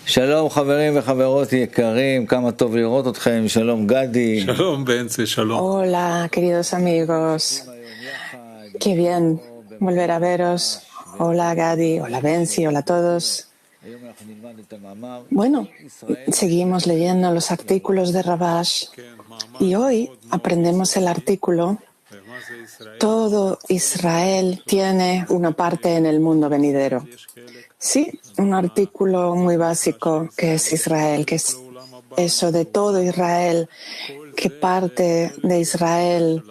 שלום חברים וחברות יקרים, כמה טוב לראות אתכם, שלום גדי. שלום בנצי, שלום. Hola, queridos amigos. Qué bien volver a veros. Hola Gadi, hola Benzi, hola a todos. Bueno, seguimos leyendo los artículos de Rabash y hoy aprendemos el artículo Todo Israel tiene una parte en el mundo venidero. Sí, un artículo muy básico que es Israel, que es eso de todo Israel, qué parte de Israel,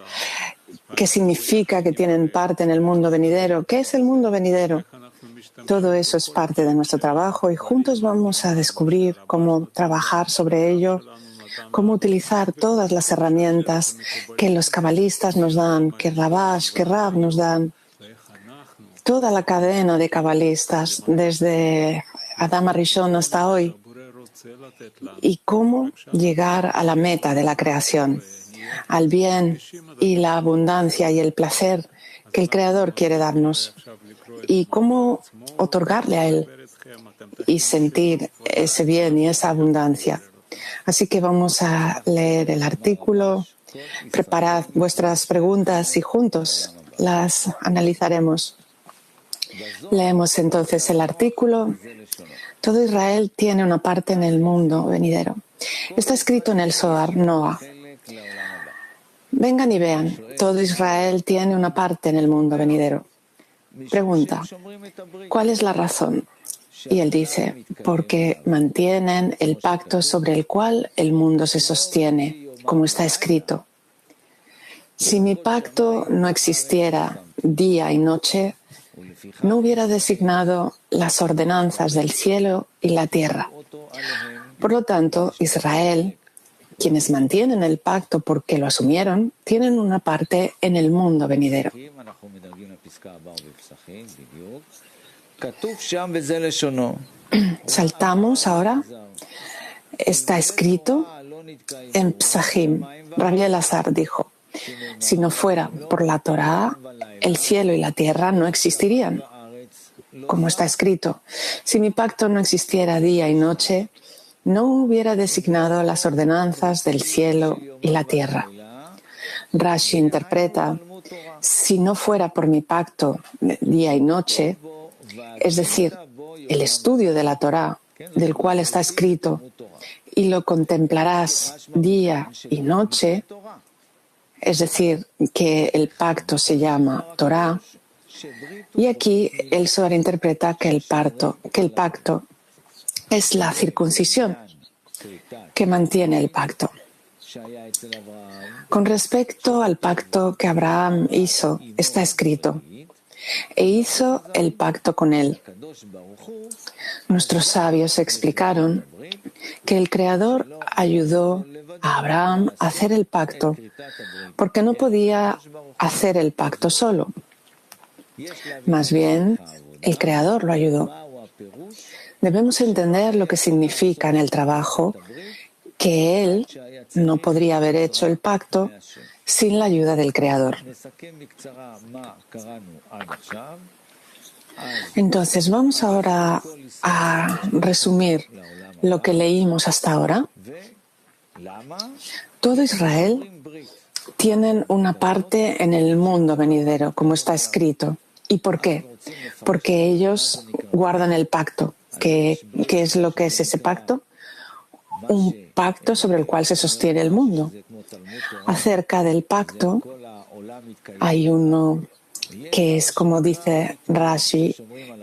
qué significa que tienen parte en el mundo venidero, qué es el mundo venidero. Todo eso es parte de nuestro trabajo y juntos vamos a descubrir cómo trabajar sobre ello, cómo utilizar todas las herramientas que los cabalistas nos dan, que Rabash, que Rab nos dan. Toda la cadena de cabalistas, desde Adam Arishon hasta hoy, y cómo llegar a la meta de la creación, al bien y la abundancia y el placer que el Creador quiere darnos, y cómo otorgarle a Él y sentir ese bien y esa abundancia. Así que vamos a leer el artículo, preparad vuestras preguntas y juntos las analizaremos. Leemos entonces el artículo. Todo Israel tiene una parte en el mundo venidero. Está escrito en el Zohar, Noah. Vengan y vean, todo Israel tiene una parte en el mundo venidero. Pregunta, ¿cuál es la razón? Y él dice, porque mantienen el pacto sobre el cual el mundo se sostiene, como está escrito. Si mi pacto no existiera día y noche, no hubiera designado las ordenanzas del cielo y la tierra. Por lo tanto, Israel, quienes mantienen el pacto porque lo asumieron, tienen una parte en el mundo venidero. Saltamos ahora. Está escrito en Psachim. Rabbi Elazar dijo, si no fuera por la Torá, el cielo y la tierra no existirían. Como está escrito, si mi pacto no existiera día y noche, no hubiera designado las ordenanzas del cielo y la tierra. Rashi interpreta, si no fuera por mi pacto día y noche, es decir, el estudio de la Torá, del cual está escrito, y lo contemplarás día y noche, es decir, que el pacto se llama Torá, y aquí el Zohar interpreta que el pacto es la circuncisión que mantiene el pacto. Con respecto al pacto que Abraham hizo, está escrito, e hizo el pacto con él. Nuestros sabios explicaron que el Creador ayudó a Abraham a hacer el pacto porque no podía hacer el pacto solo. Más bien, el Creador lo ayudó. Debemos entender lo que significa en el trabajo que Él no podría haber hecho el pacto sin la ayuda del Creador. Entonces, vamos ahora a resumir lo que leímos hasta ahora. Todo Israel tienen una parte en el mundo venidero, como está escrito. ¿Y por qué? Porque ellos guardan el pacto. ¿Qué es lo que es ese pacto? Un pacto sobre el cual se sostiene el mundo. Acerca del pacto hay uno que es, como dice Rashi,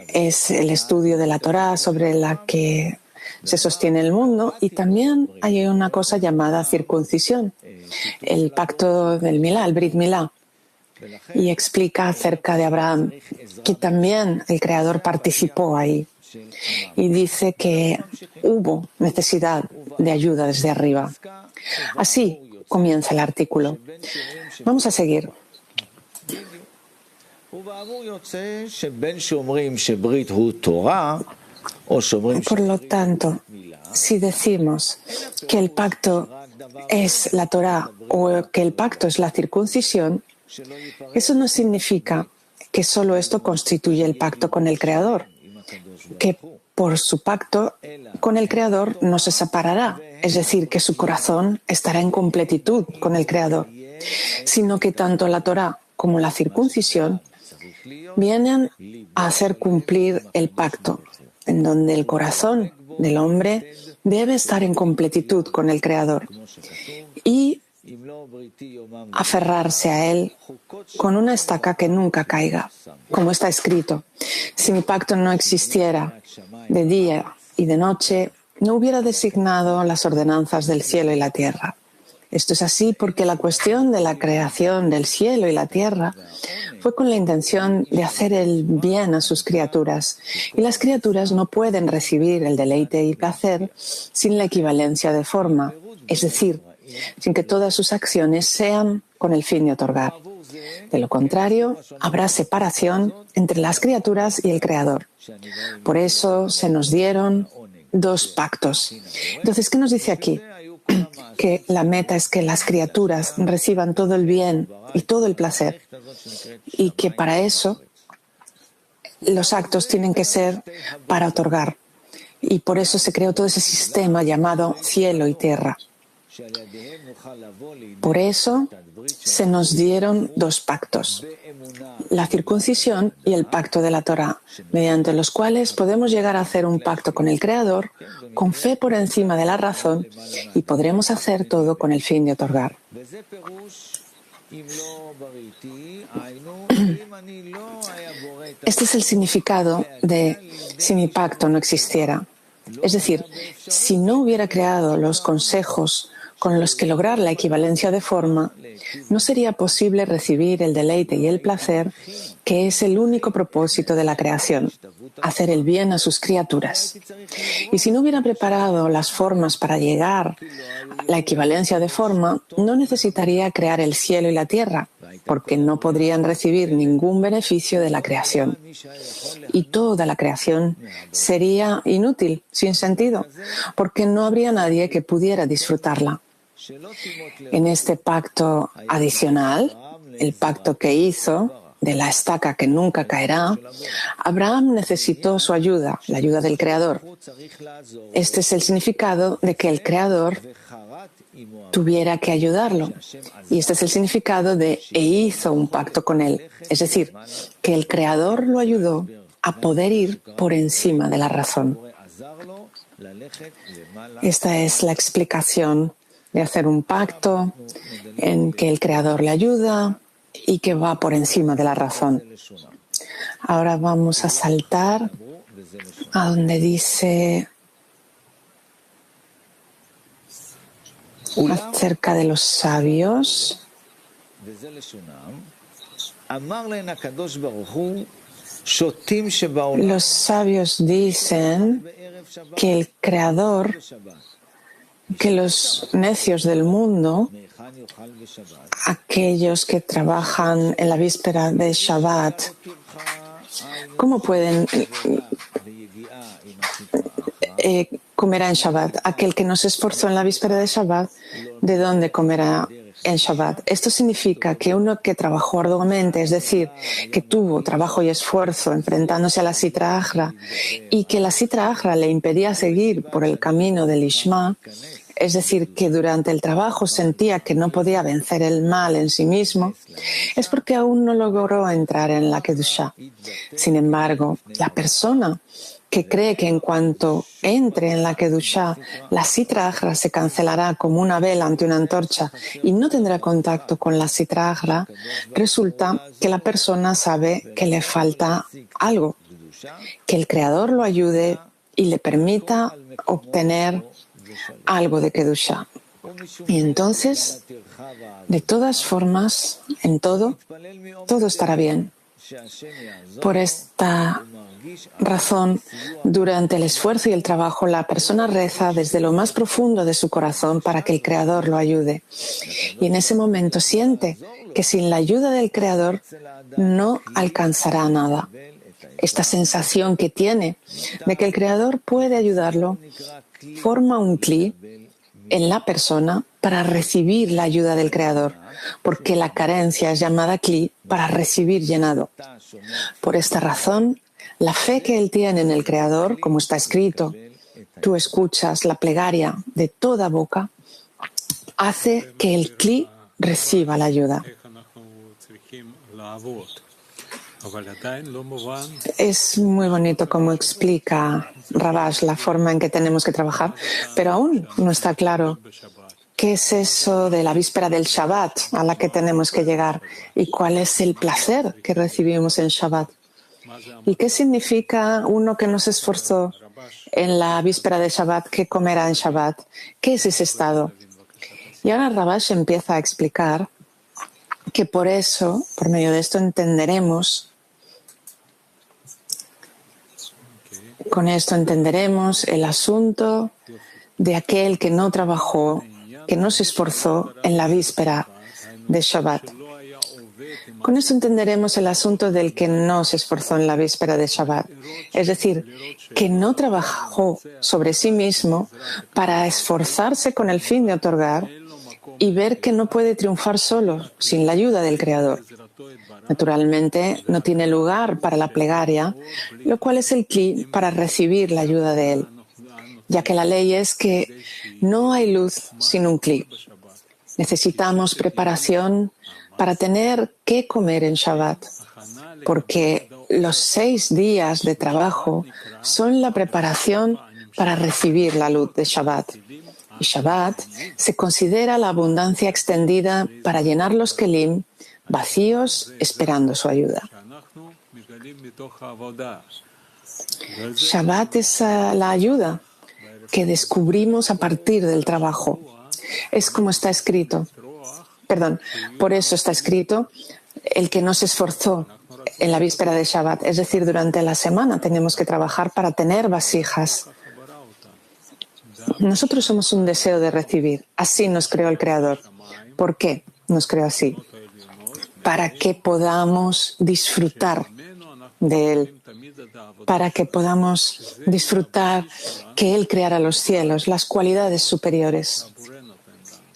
es el estudio de la Torá sobre la que se sostiene el mundo, y también hay una cosa llamada circuncisión, el pacto del Milá, el Brit Milá, y explica acerca de Abraham, que también el Creador participó ahí, y dice que hubo necesidad de ayuda desde arriba. Así comienza el artículo. Vamos a seguir. Por lo tanto, si decimos que el pacto es la Torá o que el pacto es la circuncisión, eso no significa que solo esto constituye el pacto con el Creador, que por su pacto con el Creador no se separará, es decir, que su corazón estará en completitud con el Creador, sino que tanto la Torá como la circuncisión vienen a hacer cumplir el pacto, en donde el corazón del hombre debe estar en completitud con el Creador y aferrarse a Él con una estaca que nunca caiga, como está escrito: si mi pacto no existiera de día y de noche, no hubiera designado las ordenanzas del cielo y la tierra. Esto es así porque la cuestión de la creación del cielo y la tierra fue con la intención de hacer el bien a sus criaturas, y las criaturas no pueden recibir el deleite y placer sin la equivalencia de forma, es decir, sin que todas sus acciones sean con el fin de otorgar. De lo contrario, habrá separación entre las criaturas y el Creador. Por eso se nos dieron dos pactos. Entonces, ¿qué nos dice aquí? Que la meta es que las criaturas reciban todo el bien y todo el placer, y que para eso los actos tienen que ser para otorgar. Y por eso se creó todo ese sistema llamado cielo y tierra. Por eso se nos dieron dos pactos, la circuncisión y el pacto de la Torá, mediante los cuales podemos llegar a hacer un pacto con el Creador, con fe por encima de la razón, y podremos hacer todo con el fin de otorgar. Este es el significado de si mi pacto no existiera. Es decir, si no hubiera creado los consejos con los que lograr la equivalencia de forma, no sería posible recibir el deleite y el placer, que es el único propósito de la creación, hacer el bien a sus criaturas. Y si no hubiera preparado las formas para llegar a la equivalencia de forma, no necesitaría crear el cielo y la tierra, porque no podrían recibir ningún beneficio de la creación. Y toda la creación sería inútil, sin sentido, porque no habría nadie que pudiera disfrutarla. En este pacto adicional, el pacto que hizo de la estaca que nunca caerá, Abraham necesitó su ayuda, la ayuda del Creador. Este es el significado de que el Creador tuviera que ayudarlo. Y este es el significado de e hizo un pacto con él. Es decir, que el Creador lo ayudó a poder ir por encima de la razón. Esta es la explicación de hacer un pacto en que el Creador le ayuda y que va por encima de la razón. Ahora vamos a saltar a donde dice acerca de los sabios. Los sabios dicen que el Creador, que los necios del mundo, aquellos que trabajan en la víspera de Shabbat, ¿cómo pueden comerá en Shabbat? Aquel que no se esforzó en la víspera de Shabbat, ¿de dónde comerá en Shabbat? Esto significa que uno que trabajó arduamente, es decir, que tuvo trabajo y esfuerzo enfrentándose a la Sitra Achra, y que la Sitra Achra le impedía seguir por el camino del Ishma, es decir, que durante el trabajo sentía que no podía vencer el mal en sí mismo, es porque aún no logró entrar en la Kedushá. Sin embargo, la persona que cree que en cuanto entre en la Kedushá, la Sitra Achra se cancelará como una vela ante una antorcha y no tendrá contacto con la Sitra Achra, resulta que la persona sabe que le falta algo, que el Creador lo ayude y le permita obtener algo de Kedushá. Y entonces, de todas formas, en todo estará bien. Por esta razón, durante el esfuerzo y el trabajo, la persona reza desde lo más profundo de su corazón para que el Creador lo ayude. Y en ese momento siente que sin la ayuda del Creador no alcanzará nada. Esta sensación que tiene de que el Creador puede ayudarlo forma un cli en la persona para recibir la ayuda del Creador, porque la carencia es llamada cli para recibir llenado. Por esta razón, La fe que él tiene en el Creador, como está escrito, tú escuchas la plegaria de toda boca, hace que el Kli reciba la ayuda. Es muy bonito como explica Rabash la forma en que tenemos que trabajar, pero aún no está claro qué es eso de la víspera del Shabbat a la que tenemos que llegar y cuál es el placer que recibimos en Shabbat. ¿Y qué significa uno que no se esforzó en la víspera de Shabbat, que comerá en Shabbat? ¿Qué es ese estado? Y ahora Rabash empieza a explicar que por eso, por medio de esto, entenderemos, con esto entenderemos el asunto de aquel que no trabajó, que no se esforzó en la víspera de Shabbat. Con esto entenderemos el asunto del que no se esforzó en la víspera de Shabbat, es decir, que no trabajó sobre sí mismo para esforzarse con el fin de otorgar y ver que no puede triunfar solo, sin la ayuda del Creador. Naturalmente, no tiene lugar para la plegaria, lo cual es el Kli para recibir la ayuda de Él, ya que la ley es que no hay luz sin un Kli. Necesitamos preparación para tener que comer en Shabbat, porque los 6 días de trabajo son la preparación para recibir la luz de Shabbat. Y Shabbat se considera la abundancia extendida para llenar los kelim vacíos esperando su ayuda. Shabbat es la ayuda que descubrimos a partir del trabajo. Es como está escrito. Por eso está escrito el que no se esforzó en la víspera de Shabbat. Es decir, durante la semana tenemos que trabajar para tener vasijas. Nosotros somos un deseo de recibir. Así nos creó el Creador. ¿Por qué nos creó así? Para que podamos disfrutar de Él, para que podamos disfrutar que Él creara los cielos, las cualidades superiores,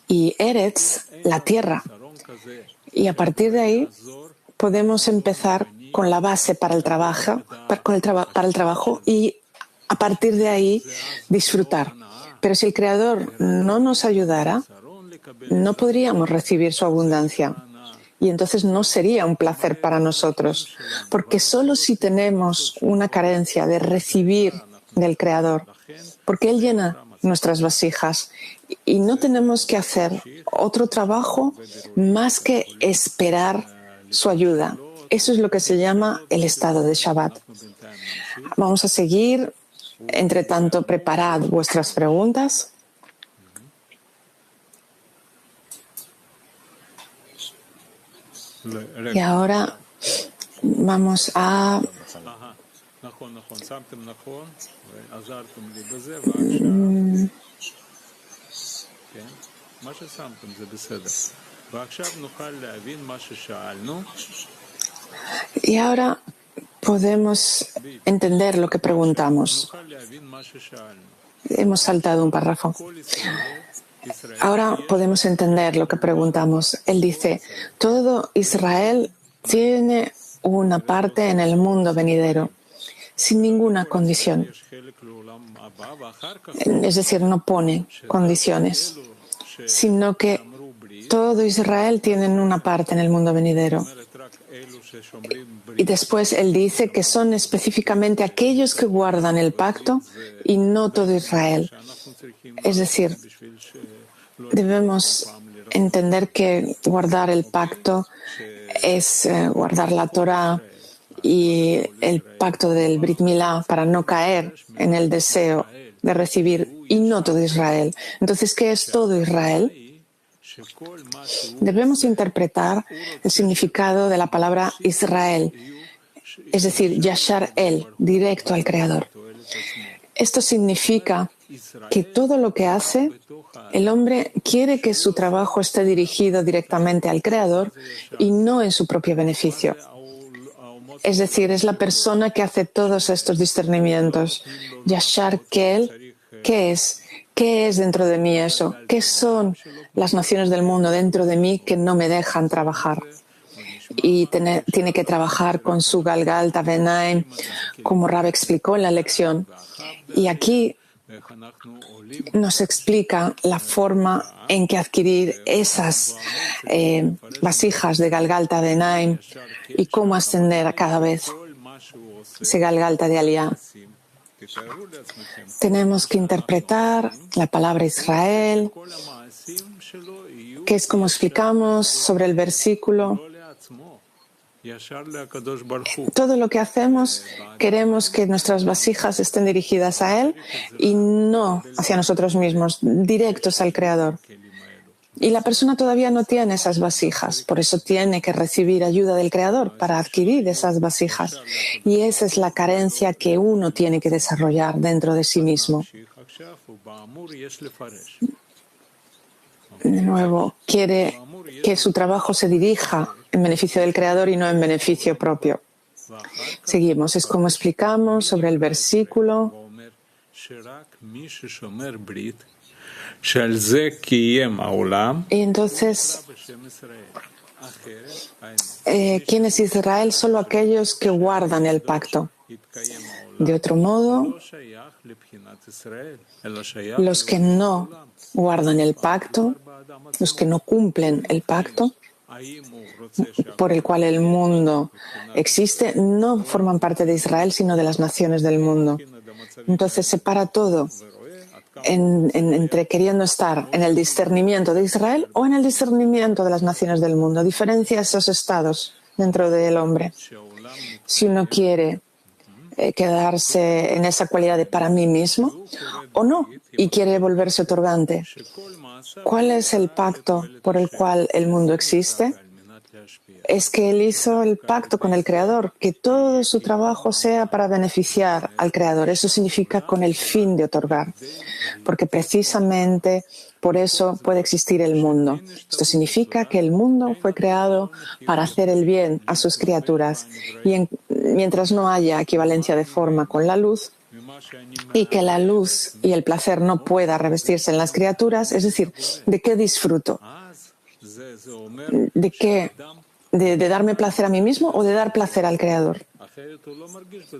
y Eretz, la tierra. Y a partir de ahí podemos empezar con la base para el trabajo, y a partir de ahí disfrutar. Pero si el Creador no nos ayudara, no podríamos recibir su abundancia. Y entonces no sería un placer para nosotros, porque solo si tenemos una carencia de recibir del Creador, porque Él llena nuestras vasijas y no tenemos que hacer otro trabajo más que esperar su ayuda. Eso es lo que se llama el estado de Shabbat. Vamos a seguir. Entre tanto, preparad vuestras preguntas. Y ahora vamos a y ahora podemos entender lo que preguntamos. Hemos saltado un párrafo. Ahora podemos entender lo que preguntamos. Él dice, todo Israel tiene una parte en el mundo venidero, sin ninguna condición. Es decir, no pone condiciones, sino que todo Israel tiene una parte en el mundo venidero. Y después él dice que son específicamente aquellos que guardan el pacto y no todo Israel. Es decir, debemos entender que guardar el pacto es guardar la Torah y el pacto del Brit Milá para no caer en el deseo de recibir y no todo Israel. Entonces, ¿qué es todo Israel? Debemos interpretar el significado de la palabra Israel, es decir, Yashar El, directo al Creador. Esto significa que todo lo que hace, el hombre quiere que su trabajo esté dirigido directamente al Creador y no en su propio beneficio. Es decir, es la persona que hace todos estos discernimientos. Yashar Kel, ¿qué es? ¿Qué es dentro de mí eso? ¿Qué son las naciones del mundo dentro de mí que no me dejan trabajar? y tiene que trabajar con su Galgalta Benaim, como Rab explicó en la lección. Y aquí nos explica la forma en que adquirir esas vasijas de Galgalta Benaim y cómo ascender a cada vez ese Galgalta de Aliyah. Tenemos que interpretar la palabra Israel, que es como explicamos sobre el versículo. Todo lo que hacemos, queremos que nuestras vasijas estén dirigidas a Él y no hacia nosotros mismos, directos al Creador. Y la persona todavía no tiene esas vasijas, por eso tiene que recibir ayuda del Creador para adquirir esas vasijas. Y esa es la carencia que uno tiene que desarrollar dentro de sí mismo. De nuevo, quiere que su trabajo se dirija en beneficio del Creador y no en beneficio propio. Seguimos, es como explicamos sobre el versículo. Y entonces, ¿quién es Israel? Solo aquellos que guardan el pacto. De otro modo, los que no guardan el pacto, los que no cumplen el pacto por el cual el mundo existe, no forman parte de Israel, sino de las naciones del mundo. Entonces separa todo entre queriendo estar en el discernimiento de Israel o en el discernimiento de las naciones del mundo. Diferencia esos estados dentro del hombre. Si uno quiere quedarse en esa cualidad de para mí mismo o no, y quiere volverse otorgante. ¿Cuál es el pacto por el cual el mundo existe? Es que él hizo el pacto con el Creador, que todo su trabajo sea para beneficiar al Creador. Eso significa con el fin de otorgar, porque precisamente por eso puede existir el mundo. Esto significa que el mundo fue creado para hacer el bien a sus criaturas y mientras no haya equivalencia de forma con la luz y que la luz y el placer no pueda revestirse en las criaturas, es decir, ¿de qué disfruto? ¿De qué? ¿De darme placer a mí mismo o de dar placer al Creador?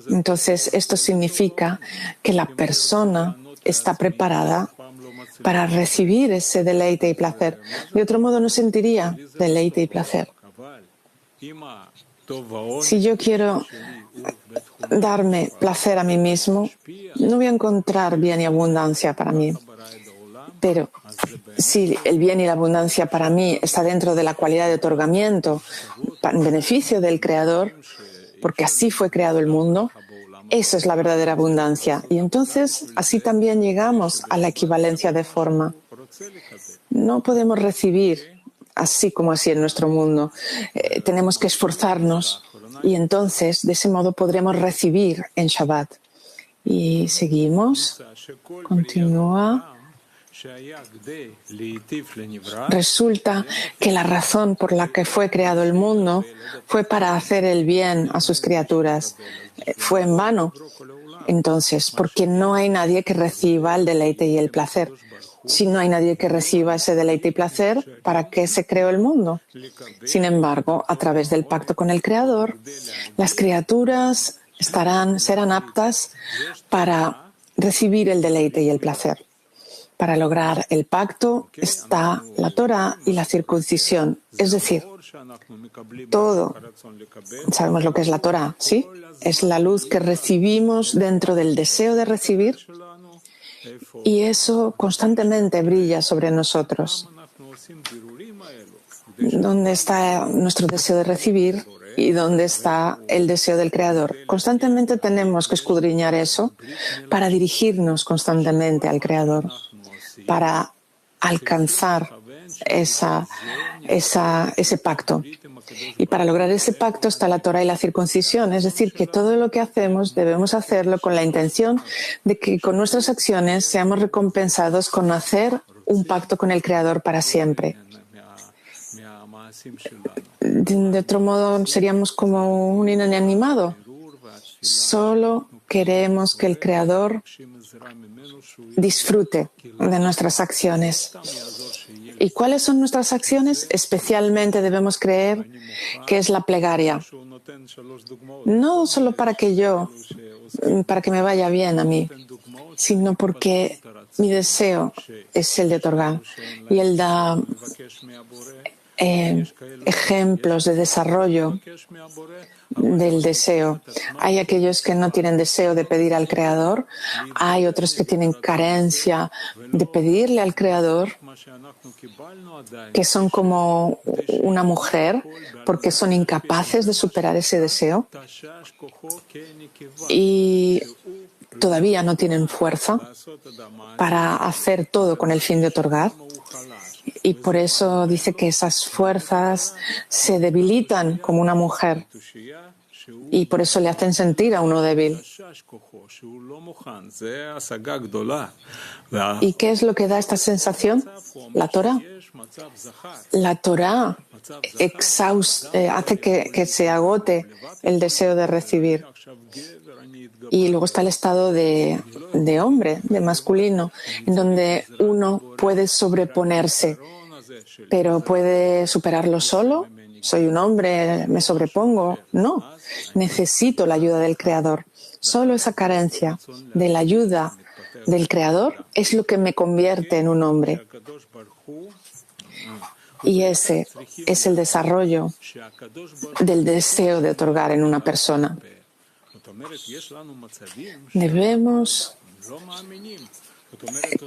Entonces, esto significa que la persona está preparada para recibir ese deleite y placer. De otro modo, no sentiría deleite y placer. Si yo quiero darme placer a mí mismo, no voy a encontrar bien y abundancia para mí. Pero si el bien y la abundancia para mí está dentro de la cualidad de otorgamiento en beneficio del Creador, porque así fue creado el mundo, eso es la verdadera abundancia. Y entonces así también llegamos a la equivalencia de forma. No podemos recibir así como así en nuestro mundo. Tenemos que esforzarnos y entonces de ese modo podremos recibir en Shabbat. Y seguimos. Continúa. Resulta que la razón por la que fue creado el mundo fue para hacer el bien a sus criaturas. Fue en vano. Entonces, porque no hay nadie que reciba el deleite y el placer. Si no hay nadie que reciba ese deleite y placer, ¿para qué se creó el mundo? Sin embargo, a través del pacto con el Creador, las criaturas serán aptas para recibir el deleite y el placer. Para lograr el pacto está la Torah y la circuncisión. Es decir, todo, sabemos lo que es la Torah, ¿sí? Es la luz que recibimos dentro del deseo de recibir y eso constantemente brilla sobre nosotros. ¿Dónde está nuestro deseo de recibir y dónde está el deseo del Creador? Constantemente tenemos que escudriñar eso para dirigirnos constantemente al Creador, para alcanzar ese pacto. Y para lograr ese pacto está la Torah y la circuncisión, es decir, que todo lo que hacemos debemos hacerlo con la intención de que con nuestras acciones seamos recompensados con hacer un pacto con el Creador para siempre. De otro modo, seríamos como un inanimado. Solo queremos que el Creador disfrute de nuestras acciones ¿Y cuáles son nuestras acciones? Especialmente debemos creer que es la plegaria. No solo para que me vaya bien a mí, sino porque mi deseo es el de otorgar. Y Él da ejemplos de desarrollo del deseo. Hay aquellos que no tienen deseo de pedir al Creador, hay otros que tienen carencia de pedirle al Creador, que son como una mujer porque son incapaces de superar ese deseo y todavía no tienen fuerza para hacer todo con el fin de otorgar. Y por eso dice que esas fuerzas se debilitan como una mujer y por eso le hacen sentir a uno débil. ¿Y qué es lo que da esta sensación? La Torah. La Torah hace que se agote el deseo de recibir. Y luego está el estado de hombre, de masculino, en donde uno puede sobreponerse, pero puede superarlo solo. Soy un hombre, me sobrepongo. No, necesito la ayuda del Creador. Solo esa carencia de la ayuda del Creador es lo que me convierte en un hombre. Y ese es el desarrollo del deseo de otorgar en una persona. Debemos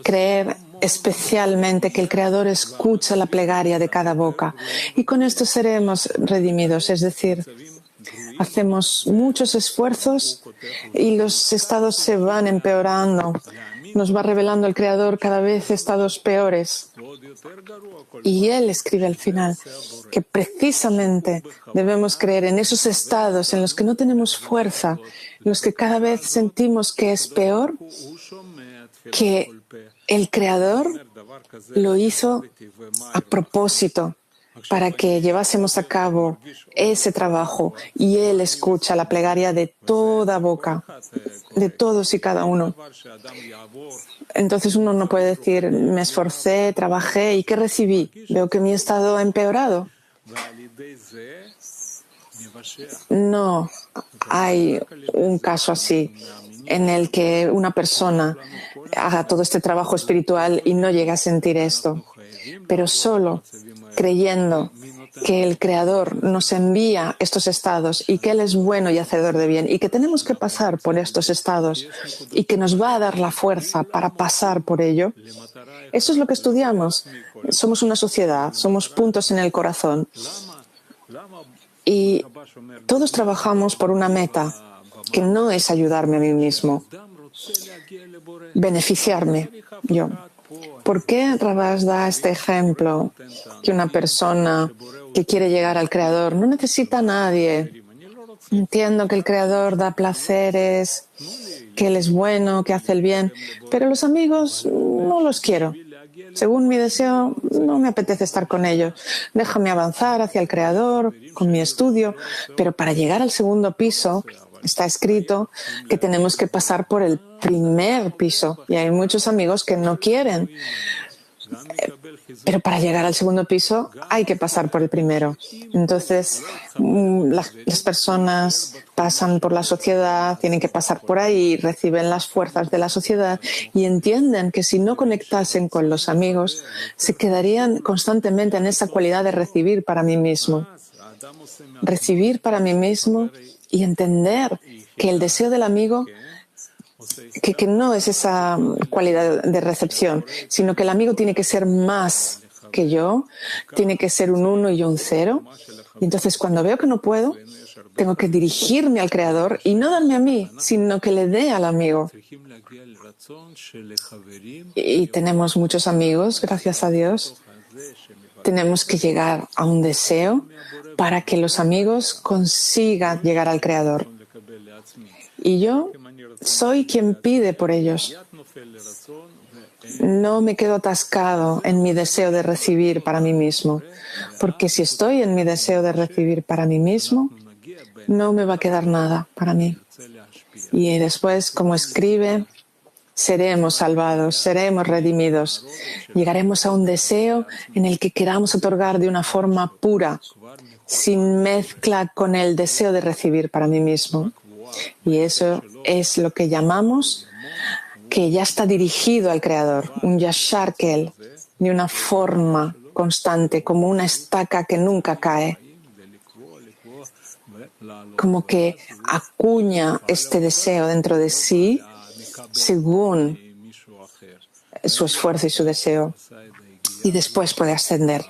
creer especialmente que el Creador escucha la plegaria de cada boca y con esto seremos redimidos, es decir, hacemos muchos esfuerzos y los estados se van empeorando. Nos va revelando el Creador cada vez estados peores. Y Él escribe al final que precisamente debemos creer en esos estados en los que no tenemos fuerza, en los que cada vez sentimos que es peor, que el Creador lo hizo a propósito para que llevásemos a cabo ese trabajo y Él escucha la plegaria de toda boca, de todos y cada uno. Entonces uno no puede decir, me esforcé, trabajé y ¿qué recibí? Veo que mi estado ha empeorado. No hay un caso así en el que una persona haga todo este trabajo espiritual y no llegue a sentir esto. Pero solo creyendo que el Creador nos envía estos estados y que Él es bueno y hacedor de bien y que tenemos que pasar por estos estados y que nos va a dar la fuerza para pasar por ello, eso es lo que estudiamos. Somos una sociedad, somos puntos en el corazón y todos trabajamos por una meta que no es ayudarme a mí mismo, beneficiarme yo. ¿Por qué Rabás da este ejemplo? Que una persona que quiere llegar al Creador no necesita a nadie. Entiendo que el Creador da placeres, que Él es bueno, que hace el bien, pero los amigos no los quiero. Según mi deseo, no me apetece estar con ellos. Déjame avanzar hacia el Creador con mi estudio, pero para llegar al segundo piso está escrito que tenemos que pasar por el primer piso y hay muchos amigos que no quieren. Pero para llegar al segundo piso hay que pasar por el primero. Entonces, las personas pasan por la sociedad, tienen que pasar por ahí, reciben las fuerzas de la sociedad y entienden que si no conectasen con los amigos, se quedarían constantemente en esa cualidad de recibir para mí mismo. Recibir para mí mismo y entender que el deseo del amigo que no es esa cualidad de recepción, sino que el amigo tiene que ser más que yo, tiene que ser un 1 y un 0. Y entonces cuando veo que no puedo, tengo que dirigirme al Creador y no darme a mí, sino que le dé al amigo. Y tenemos muchos amigos, gracias a Dios. Tenemos que llegar a un deseo para que los amigos consigan llegar al Creador. Y yo soy quien pide por ellos. No me quedo atascado en mi deseo de recibir para mí mismo, porque si estoy en mi deseo de recibir para mí mismo, no me va a quedar nada para mí. Y después, como escribe seremos salvados, seremos redimidos. Llegaremos a un deseo en el que queramos otorgar de una forma pura, sin mezcla con el deseo de recibir para mí mismo. Y eso es lo que llamamos que ya está dirigido al Creador, un yashar kel, de una forma constante, como una estaca que nunca cae, como que acuña este deseo dentro de sí según su esfuerzo y su deseo, y después puede ascender.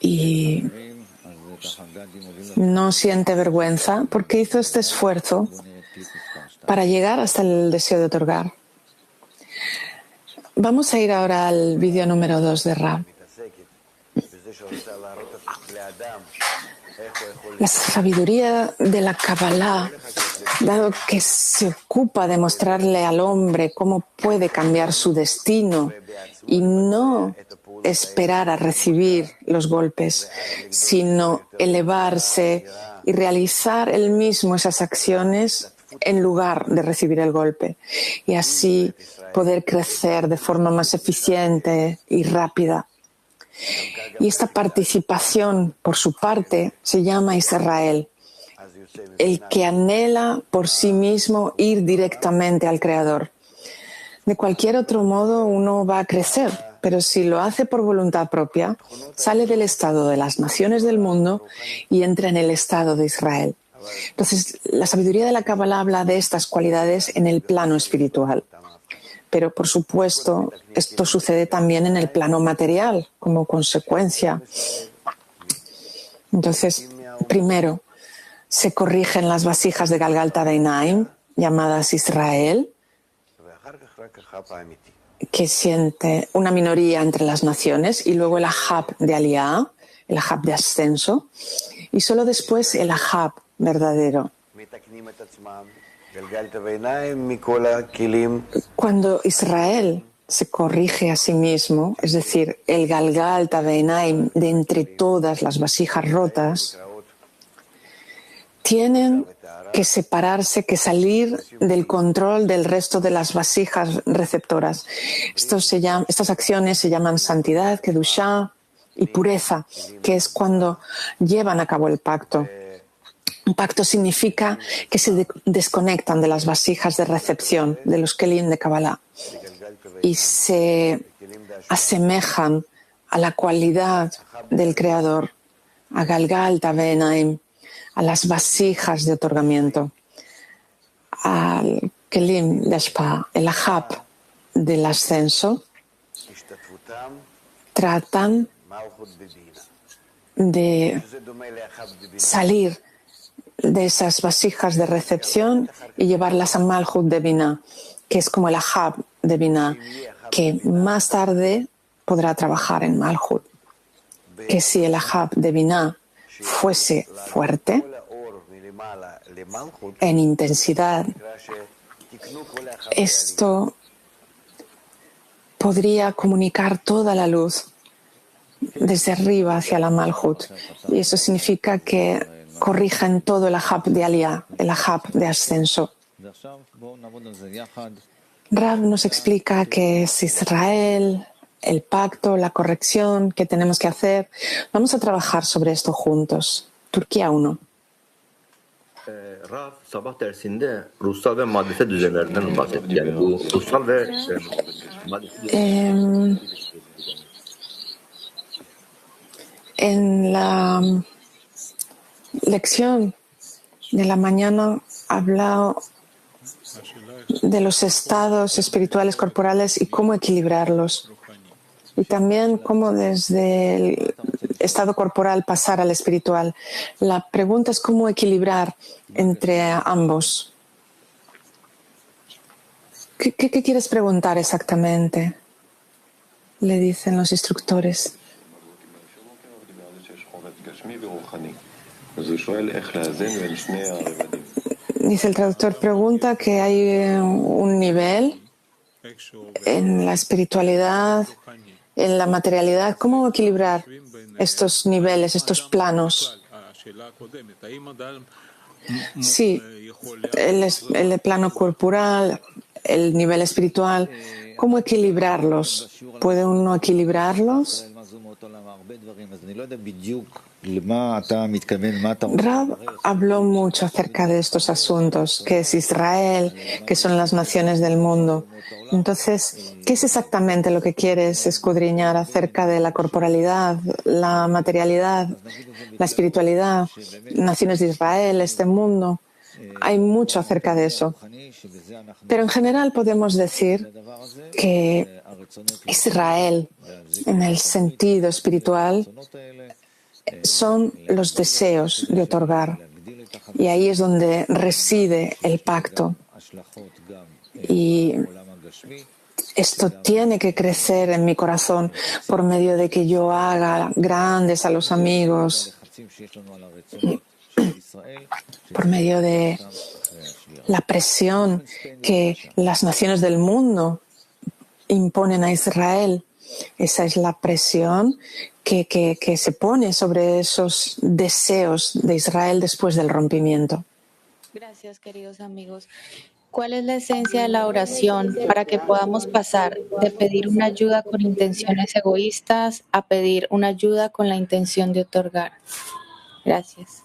Y no siente vergüenza porque hizo este esfuerzo para llegar hasta el deseo de otorgar. Vamos a ir ahora al vídeo número 2 de Rav. La sabiduría de la Kabbalah, dado que se ocupa de mostrarle al hombre cómo puede cambiar su destino y no esperar a recibir los golpes, sino elevarse y realizar él mismo esas acciones en lugar de recibir el golpe, y así poder crecer de forma más eficiente y rápida. Y esta participación, por su parte, se llama Israel, el que anhela por sí mismo ir directamente al Creador. De cualquier otro modo, uno va a crecer, pero si lo hace por voluntad propia, sale del estado de las naciones del mundo y entra en el estado de Israel. Entonces, la sabiduría de la Kabbalah habla de estas cualidades en el plano espiritual. Pero, por supuesto, esto sucede también en el plano material, como consecuencia. Entonces, primero, se corrigen las vasijas de Galgalta Beinaim, llamadas Israel, que siente una minoría entre las naciones, y luego el Ahab de Aliyah, el Ahab de ascenso, y solo después el Ahab verdadero. Cuando Israel se corrige a sí mismo, es decir, el Galgalta Beinaim de entre todas las vasijas rotas, tienen que separarse, que salir del control del resto de las vasijas receptoras. Estas acciones se llaman santidad, kedushá y pureza, que es cuando llevan a cabo el pacto. Un pacto significa que se desconectan de las vasijas de recepción, de los kelim de Kabbalah, y se asemejan a la cualidad del Creador, a Galgalta Beinaim, a las vasijas de otorgamiento, al kelim de Ashpa, el Ahab del ascenso. Tratan de salir de esas vasijas de recepción y llevarlas a Malhut de Binah, que es como el Ahab de Binah, que más tarde podrá trabajar en Malhut. Que si el Ahab de Binah fuese fuerte en intensidad, esto podría comunicar toda la luz desde arriba hacia la Malhut, y eso significa que corrigen todo el Ahab de Aliyah, el Ahab de ascenso. Rav nos explica que es Israel, el pacto, la corrección que tenemos que hacer. Vamos a trabajar sobre esto juntos. Turquía 1. Rav sabah dersinde ruhsal ve maddesel düzenlerinden bahsetti. Yani bu ruhsal ve maddesel En la lección de la mañana hablado de los estados espirituales corporales y cómo equilibrarlos. Y también cómo desde el estado corporal pasar al espiritual. La pregunta es cómo equilibrar entre ambos. ¿Qué quieres preguntar exactamente? Le dicen los instructores. Dice el traductor, pregunta que hay un nivel en la espiritualidad, en la materialidad. ¿Cómo equilibrar estos niveles, estos planos? Sí, el plano corporal, el nivel espiritual, ¿cómo equilibrarlos? ¿Puede uno equilibrarlos? Rab habló mucho acerca de estos asuntos, que es Israel, que son las naciones del mundo. Entonces, ¿qué es exactamente lo que quieres escudriñar acerca de la corporalidad, la materialidad, la espiritualidad, naciones de Israel, este mundo? Hay mucho acerca de eso. Pero en general podemos decir que Israel, en el sentido espiritual, son los deseos de otorgar. Y ahí es donde reside el pacto. Y esto tiene que crecer en mi corazón por medio de que yo haga grandes a los amigos, por medio de la presión que las naciones del mundo imponen a Israel. Esa es la presión que se pone sobre esos deseos de Israel después del rompimiento. Gracias, queridos amigos. ¿Cuál es la esencia de la oración para que podamos pasar de pedir una ayuda con intenciones egoístas a pedir una ayuda con la intención de otorgar? Gracias.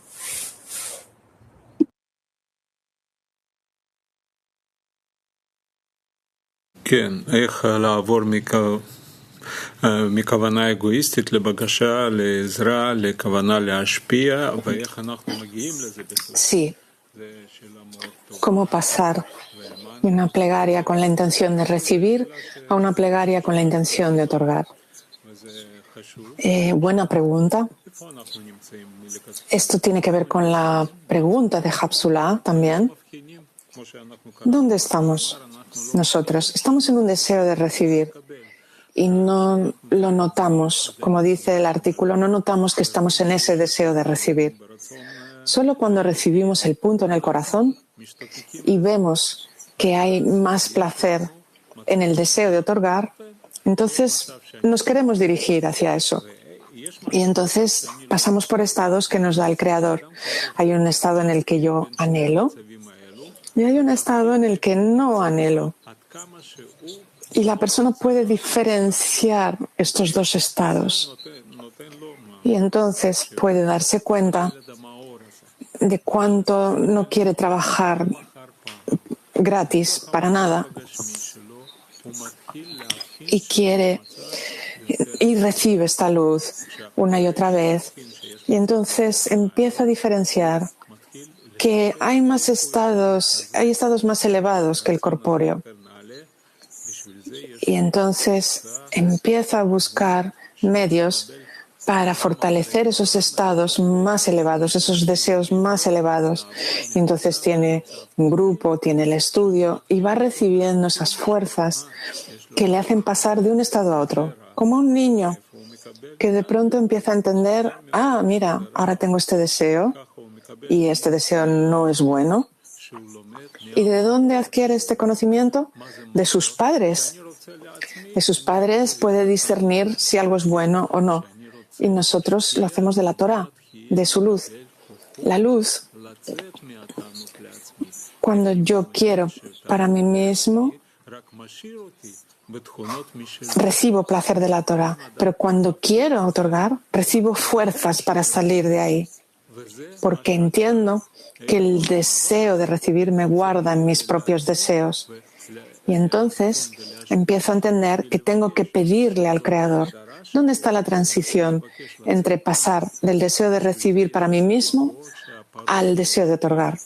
איך לעבור מכוונה אגואיסטית לבקשה לעזרה, לכוונה להשפיע, ואיך אנחנו מגיעים לזה בכלל. Sí. ¿Cómo pasar de una plegaria con la intención de recibir a una plegaria con la intención de otorgar? Buena pregunta. Esto tiene que ver con la pregunta de Hapsulah también. ¿Dónde estamos nosotros? Estamos en un deseo de recibir y no lo notamos. Como dice el artículo, no notamos que estamos en ese deseo de recibir. Solo cuando recibimos el punto en el corazón y vemos que hay más placer en el deseo de otorgar, entonces nos queremos dirigir hacia eso. Y entonces pasamos por estados que nos da el Creador. Hay un estado en el que yo anhelo y hay un estado en el que no anhelo. Y la persona puede diferenciar estos dos estados. Y entonces puede darse cuenta de cuánto no quiere trabajar gratis para nada y quiere y recibe esta luz una y otra vez. Y entonces empieza a diferenciar que hay estados más elevados que el corpóreo. Y entonces empieza a buscar medios para fortalecer esos estados más elevados, esos deseos más elevados. Y entonces tiene un grupo, tiene el estudio y va recibiendo esas fuerzas que le hacen pasar de un estado a otro, como un niño que de pronto empieza a entender, mira, ahora tengo este deseo y este deseo no es bueno. ¿Y de dónde adquiere este conocimiento? De sus padres. De sus padres puede discernir si algo es bueno o no. Y nosotros lo hacemos de la Torah, de su luz. La luz, cuando yo quiero para mí mismo, recibo placer de la Torah, pero cuando quiero otorgar, recibo fuerzas para salir de ahí, porque entiendo que el deseo de recibir me guarda en mis propios deseos. Y entonces empiezo a entender que tengo que pedirle al Creador. ¿Dónde está la transición entre pasar del deseo de recibir para mí mismo al deseo de otorgar?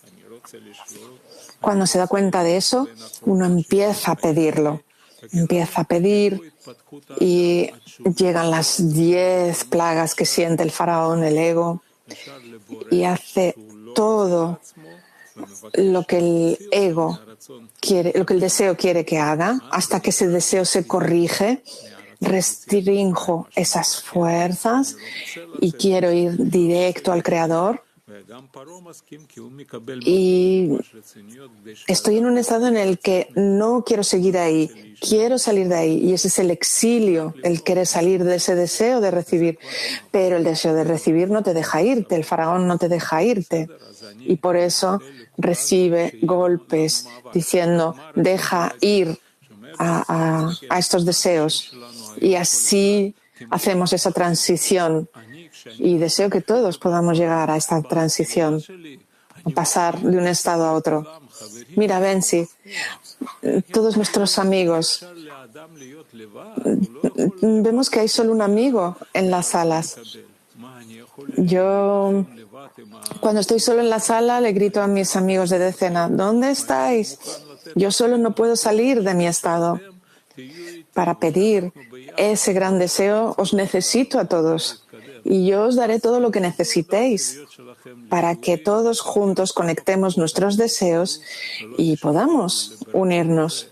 Cuando se da cuenta de eso, uno empieza a pedirlo. Empieza a pedir y llegan las 10 plagas que siente el faraón, el ego, y hace todo lo que el ego quiere, lo que el deseo quiere que haga, hasta que ese deseo se corrige. Restrinjo esas fuerzas y quiero ir directo al Creador Y estoy en un estado en el que no quiero seguir ahí, quiero salir de ahí. Y ese es el exilio, el querer salir de ese deseo de recibir. Pero el deseo de recibir no te deja irte, el faraón no te deja irte. Y por eso recibe golpes diciendo, deja ir a estos deseos. Y así hacemos esa transición. Y deseo que todos podamos llegar a esta transición, a pasar de un estado a otro. Mira, Bensi, todos nuestros amigos, vemos que hay solo un amigo en las salas. Yo, cuando estoy solo en la sala, le grito a mis amigos de decena, ¿dónde estáis? Yo solo no puedo salir de mi estado. Para pedir ese gran deseo, os necesito a todos. Y yo os daré todo lo que necesitéis para que todos juntos conectemos nuestros deseos y podamos unirnos.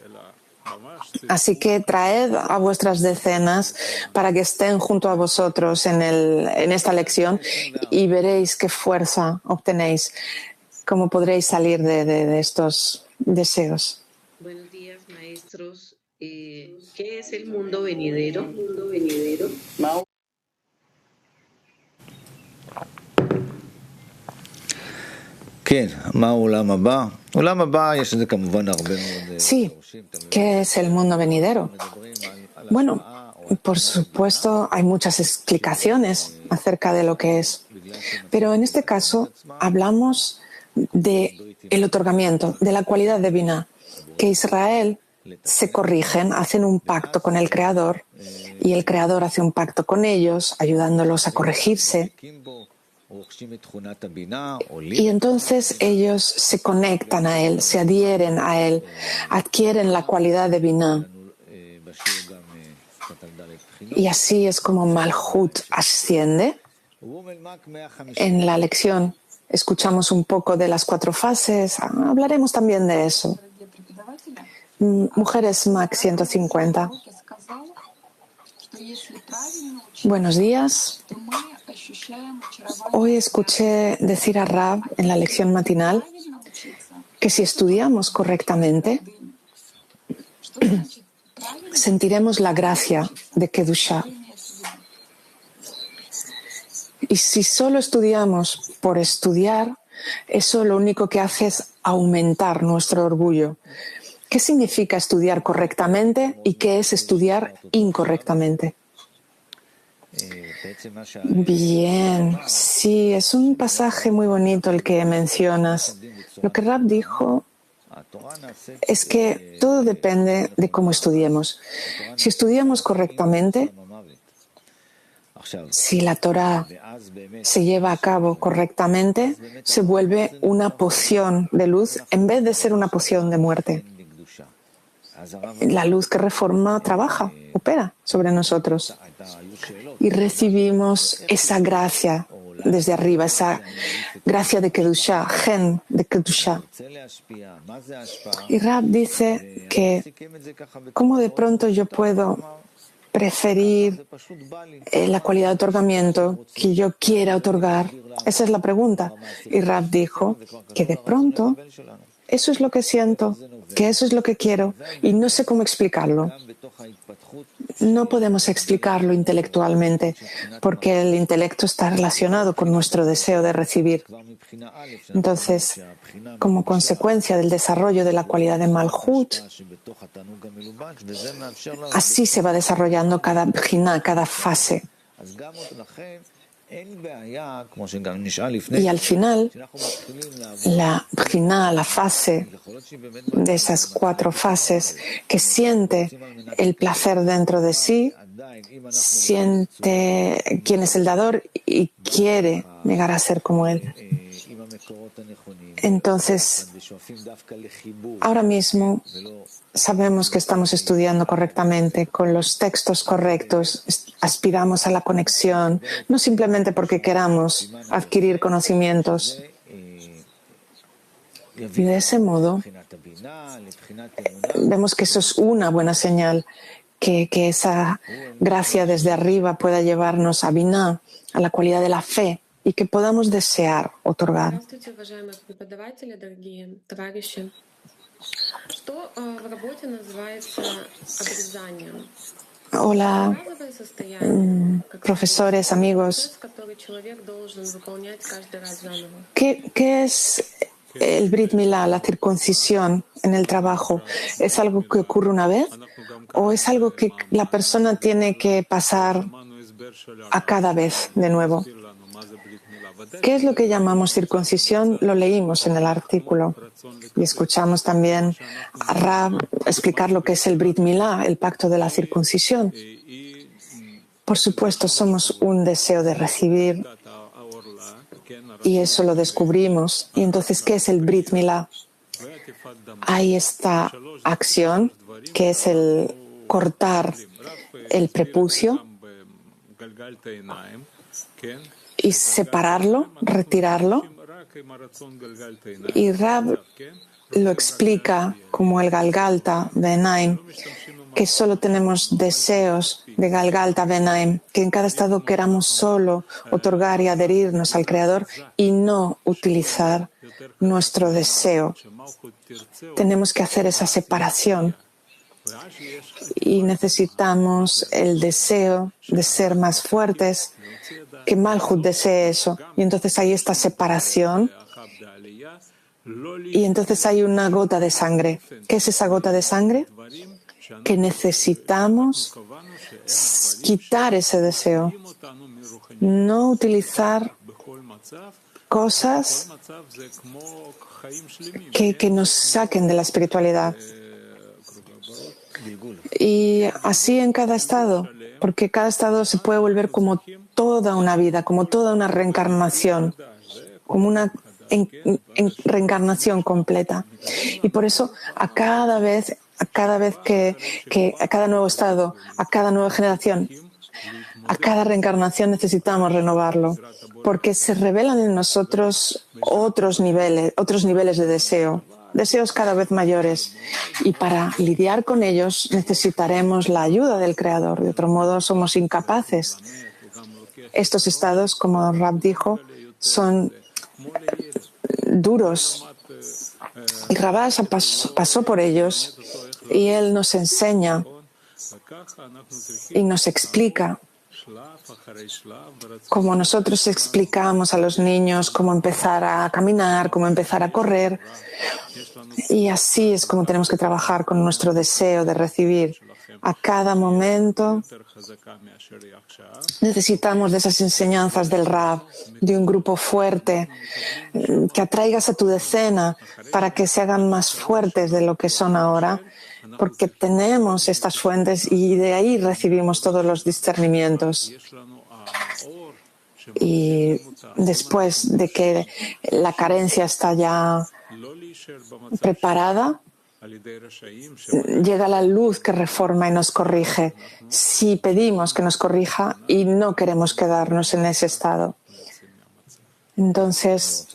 Así que traed a vuestras decenas para que estén junto a vosotros en esta lección y veréis qué fuerza obtenéis, cómo podréis salir de estos deseos. Buenos días, maestros. ¿Qué es el mundo venidero? Sí, ¿qué es el mundo venidero? Bueno, por supuesto, hay muchas explicaciones acerca de lo que es, pero en este caso hablamos de el otorgamiento, de la cualidad divina, que Israel se corrigen, hacen un pacto con el Creador y el Creador hace un pacto con ellos, ayudándolos a corregirse. Y entonces ellos se conectan a Él, se adhieren a Él, adquieren la cualidad de Binah. Y así es como Malhut asciende. En la lección escuchamos un poco de las 4 fases, hablaremos también de eso. Mujeres Mac 150. Buenos días. Hoy escuché decir a Rab en la lección matinal que si estudiamos correctamente, sentiremos la gracia de Kedusha. Y si solo estudiamos por estudiar, eso lo único que hace es aumentar nuestro orgullo. ¿Qué significa estudiar correctamente y qué es estudiar incorrectamente? Bien, sí, es un pasaje muy bonito el que mencionas. Lo que Rab dijo es que todo depende de cómo estudiemos. Si estudiamos correctamente, si la Torah se lleva a cabo correctamente, se vuelve una poción de luz en vez de ser una poción de muerte. La luz que reforma trabaja, opera sobre nosotros. Y recibimos esa gracia desde arriba, esa gracia de Kedusha, gen de Kedusha. Y Rab dice que cómo de pronto yo puedo preferir la cualidad de otorgamiento que yo quiera otorgar. Esa es la pregunta. Y Rab dijo que de pronto eso es lo que siento, que eso es lo que quiero y no sé cómo explicarlo. No podemos explicarlo intelectualmente porque el intelecto está relacionado con nuestro deseo de recibir. Entonces, como consecuencia del desarrollo de la cualidad de Malhut, así se va desarrollando cada bjina, cada fase. Y al final, la bjina, la fase de esas 4 fases que siente el placer dentro de sí, siente quién es el dador y quiere llegar a ser como él. Entonces, ahora mismo sabemos que estamos estudiando correctamente, con los textos correctos, aspiramos a la conexión, no simplemente porque queramos adquirir conocimientos. Y de ese modo, vemos que eso es una buena señal, que esa gracia desde arriba pueda llevarnos a Binah, a la cualidad de la fe y que podamos desear otorgar. Здравствуйте, уважаемые преподаватели, дорогие товарищи. Что в работе называется обрезанием? Hola, Разовое состояние, как profesores, amigos. процесс, который человек должен выполнять каждый раз заново. ¿Qué es el Brit Milá, la circuncisión en el trabajo? ¿Es algo que ocurre una vez o es algo que la persona tiene que pasar a cada vez de nuevo? ¿Qué es lo que llamamos circuncisión? Lo leímos en el artículo y escuchamos también a Rab explicar lo que es el Brit Milá, el pacto de la circuncisión. Por supuesto, somos un deseo de recibir y eso lo descubrimos. Y entonces, ¿qué es el Brit Milá? Hay esta acción que es el cortar el prepucio y separarlo, retirarlo. Y Rab lo explica como el Galgalta Benaim, que solo tenemos deseos de Galgalta Benaim, que en cada estado queramos solo otorgar y adherirnos al Creador y no utilizar nuestro deseo. Tenemos que hacer esa separación y necesitamos el deseo de ser más fuertes, que Malhut desee eso. Y entonces hay esta separación y entonces hay una gota de sangre. ¿Qué es esa gota de sangre? Que necesitamos quitar ese deseo, no utilizar cosas que nos saquen de la espiritualidad. Y así en cada estado, porque cada estado se puede volver como toda una vida, como toda una reencarnación, como una reencarnación completa. Y por eso a cada vez que a cada nuevo estado, a cada nueva generación, a cada reencarnación necesitamos renovarlo, porque se revelan en nosotros otros niveles de deseo, deseos cada vez mayores. Y para lidiar con ellos necesitaremos la ayuda del Creador. De otro modo, somos incapaces. Estos estados, como Rab dijo, son duros. Y Rabash pasó por ellos y él nos enseña y nos explica como nosotros explicamos a los niños cómo empezar a caminar, cómo empezar a correr. Y así es como tenemos que trabajar con nuestro deseo de recibir. A cada momento necesitamos de esas enseñanzas del Rab, de un grupo fuerte, que atraigas a tu decena para que se hagan más fuertes de lo que son ahora, porque tenemos estas fuentes y de ahí recibimos todos los discernimientos. Y después de que la carencia está ya preparada, llega la luz que reforma y nos corrige. Si pedimos que nos corrija y no queremos quedarnos en ese estado, entonces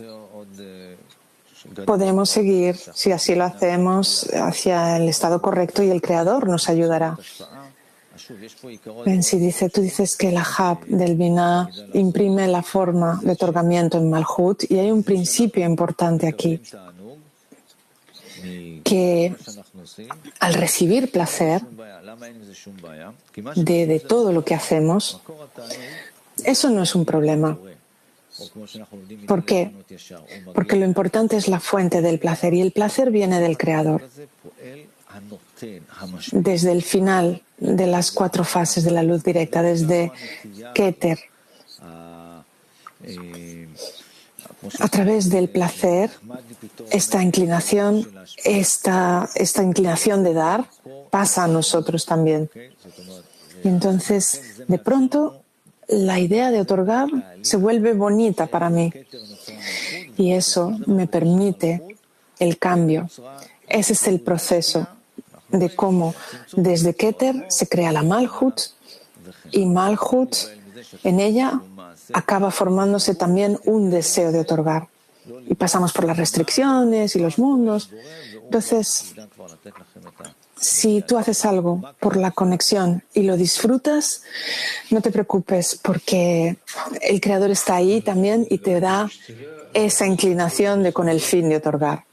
podemos seguir, si así lo hacemos, hacia el estado correcto y el Creador nos ayudará. Si tú dices que el Ahab del Binah imprime la forma de otorgamiento en Malhut, y hay un principio importante aquí, que al recibir placer de todo lo que hacemos, eso no es un problema. ¿Por qué? Porque lo importante es la fuente del placer y el placer viene del Creador. Desde el final de las 4 fases de la luz directa, desde Keter, a través del placer, esta inclinación de dar pasa a nosotros también. Y entonces, de pronto, la idea de otorgar se vuelve bonita para mí. Y eso me permite el cambio. Ese es el proceso de cómo desde Keter se crea la Malhut y Malhut, en ella acaba formándose también un deseo de otorgar. Y pasamos por las restricciones y los mundos. Entonces, Si tú haces algo por la conexión y lo disfrutas, no te preocupes porque el Creador está ahí también y te da esa inclinación de con el fin de otorgar.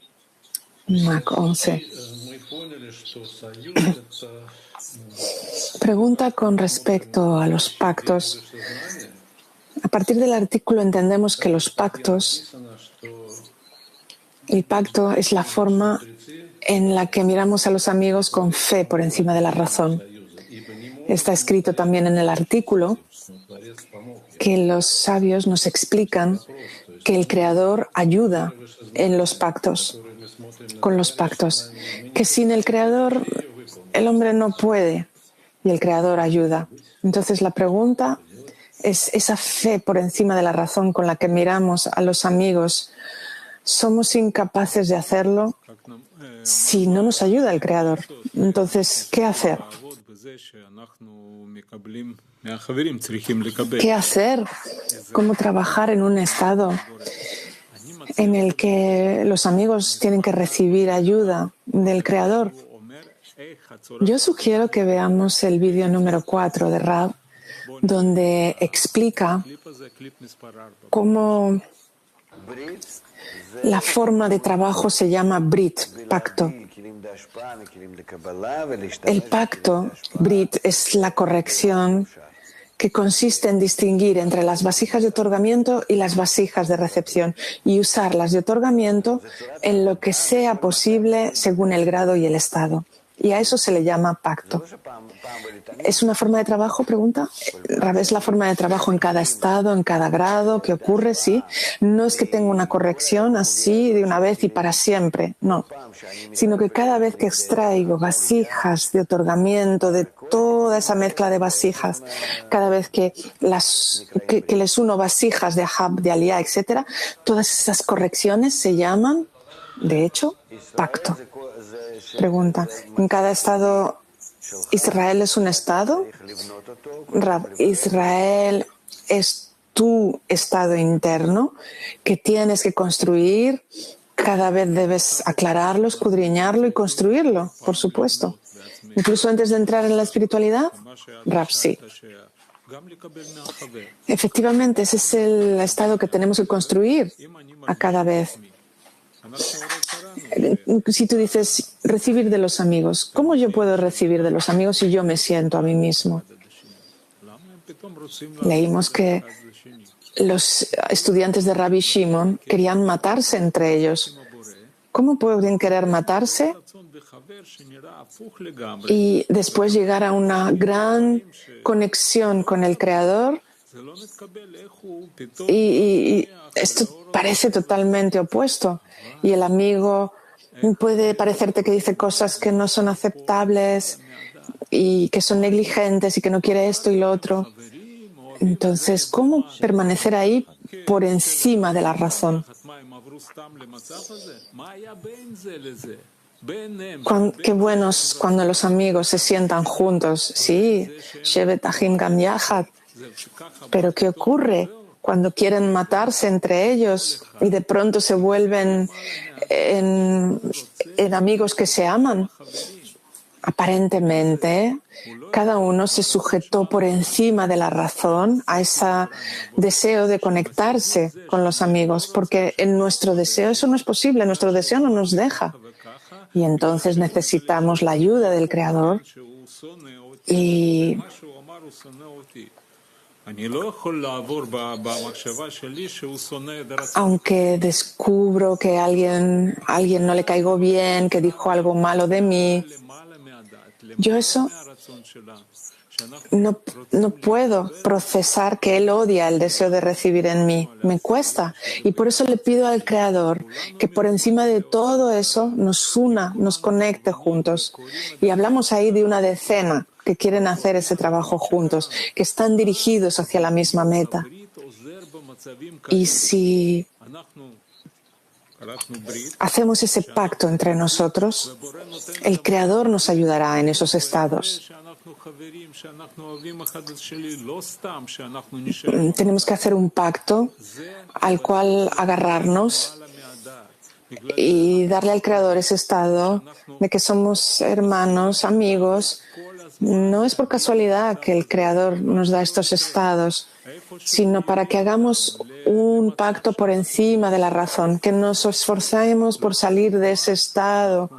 Mac 11. Pregunta con respecto a los pactos. A partir del artículo entendemos que los pactos, el pacto es la forma en la que miramos a los amigos con fe por encima de la razón. Está escrito también en el artículo que los sabios nos explican que el Creador ayuda en los pactos, con los pactos, que sin el Creador el hombre no puede y el Creador ayuda. Entonces la pregunta es esa fe por encima de la razón con la que miramos a los amigos. ¿Somos incapaces de hacerlo si no nos ayuda el Creador? Entonces, ¿qué hacer? ¿Qué hacer? ¿Cómo trabajar en un estado en el que los amigos tienen que recibir ayuda del Creador? Yo sugiero que veamos el vídeo número 4 de Rab, donde explica cómo la forma de trabajo se llama Brit, pacto. El pacto, Brit, es la corrección que consiste en distinguir entre las vasijas de otorgamiento y las vasijas de recepción y usar las de otorgamiento en lo que sea posible según el grado y el estado. Y a eso se le llama pacto. ¿Es una forma de trabajo? Pregunta. ¿Es la forma de trabajo en cada estado, en cada grado? ¿Qué ocurre? Sí. No es que tenga una corrección así de una vez y para siempre. No. Sino que cada vez que extraigo vasijas de otorgamiento, de toda esa mezcla de vasijas, cada vez que les uno vasijas de Ahab, de Aliyah, etc., todas esas correcciones se llaman, de hecho, pacto. Pregunta. ¿En cada estado Israel es un estado? Israel es tu estado interno que tienes que construir. Cada vez debes aclararlo, escudriñarlo y construirlo, por supuesto. Incluso antes de entrar en la espiritualidad, Rab, sí. Efectivamente, ese es el estado que tenemos que construir a cada vez. Si tú dices recibir de los amigos, ¿cómo yo puedo recibir de los amigos si yo me siento a mí mismo? Leímos que los estudiantes de Rabbi Shimon querían matarse entre ellos. ¿Cómo pueden querer matarse y después llegar a una gran conexión con el Creador? Y esto parece totalmente opuesto. Y el amigo puede parecerte que dice cosas que no son aceptables y que son negligentes y que no quiere esto y lo otro. Entonces, ¿cómo permanecer ahí por encima de la razón? Qué buenos cuando los amigos se sientan juntos. Sí, Shevet Achim Gam Yachad. Pero ¿qué ocurre cuando quieren matarse entre ellos y de pronto se vuelven en amigos que se aman? Aparentemente, cada uno se sujetó por encima de la razón a ese deseo de conectarse con los amigos, porque en nuestro deseo eso no es posible, nuestro deseo no nos deja. Y entonces necesitamos la ayuda del Creador. Y aunque descubro que a alguien no le caigo bien, que dijo algo malo de mí, yo eso no puedo procesar que él odia el deseo de recibir en mí. Me cuesta. Y por eso le pido al Creador que por encima de todo eso nos una, nos conecte juntos. Y hablamos ahí de una decena que quieren hacer ese trabajo juntos, que están dirigidos hacia la misma meta. Y si hacemos ese pacto entre nosotros, el Creador nos ayudará en esos estados. Tenemos que hacer un pacto al cual agarrarnos y darle al Creador ese estado de que somos hermanos, amigos. No es por casualidad que el Creador nos da estos estados, sino para que hagamos un pacto por encima de la razón, que nos esforcemos por salir de ese estado.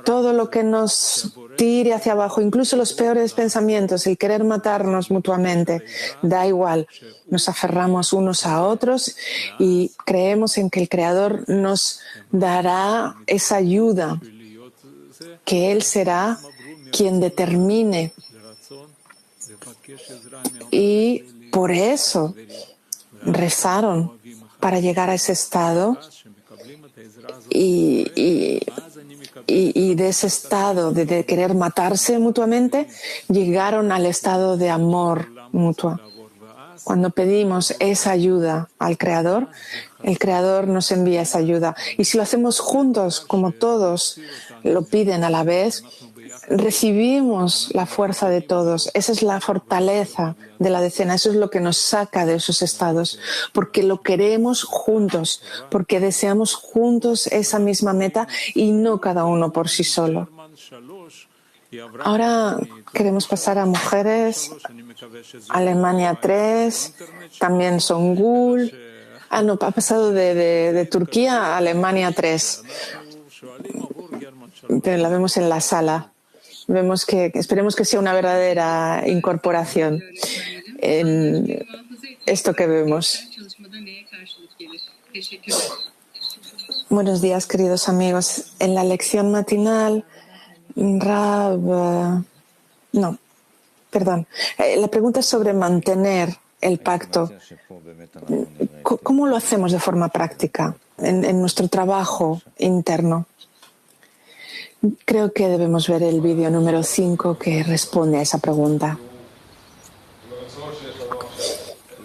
Todo lo que nos tire hacia abajo, incluso los peores pensamientos, el querer matarnos mutuamente, da igual. Nos aferramos unos a otros y creemos en que el Creador nos dará esa ayuda, que Él será quien determine. Y por eso rezaron para llegar a ese estado y de ese estado de querer matarse mutuamente llegaron al estado de amor mutuo. Cuando pedimos esa ayuda al Creador, el Creador nos envía esa ayuda. Y si lo hacemos juntos, como todos lo piden a la vez, recibimos la fuerza de todos. Esa es la fortaleza de la decena. Eso es lo que nos saca de esos estados. Porque lo queremos juntos. Porque deseamos juntos esa misma meta y no cada uno por sí solo. Ahora queremos pasar a mujeres. Alemania 3, también Songul. No, ha pasado de Turquía a Alemania 3. La vemos en la sala. Esperemos que sea una verdadera incorporación en esto que vemos. Buenos días, queridos amigos. En la lección matinal, la pregunta es sobre mantener el pacto. ¿Cómo lo hacemos de forma práctica en nuestro trabajo interno? Creo que debemos ver el vídeo número 5 que responde a esa pregunta.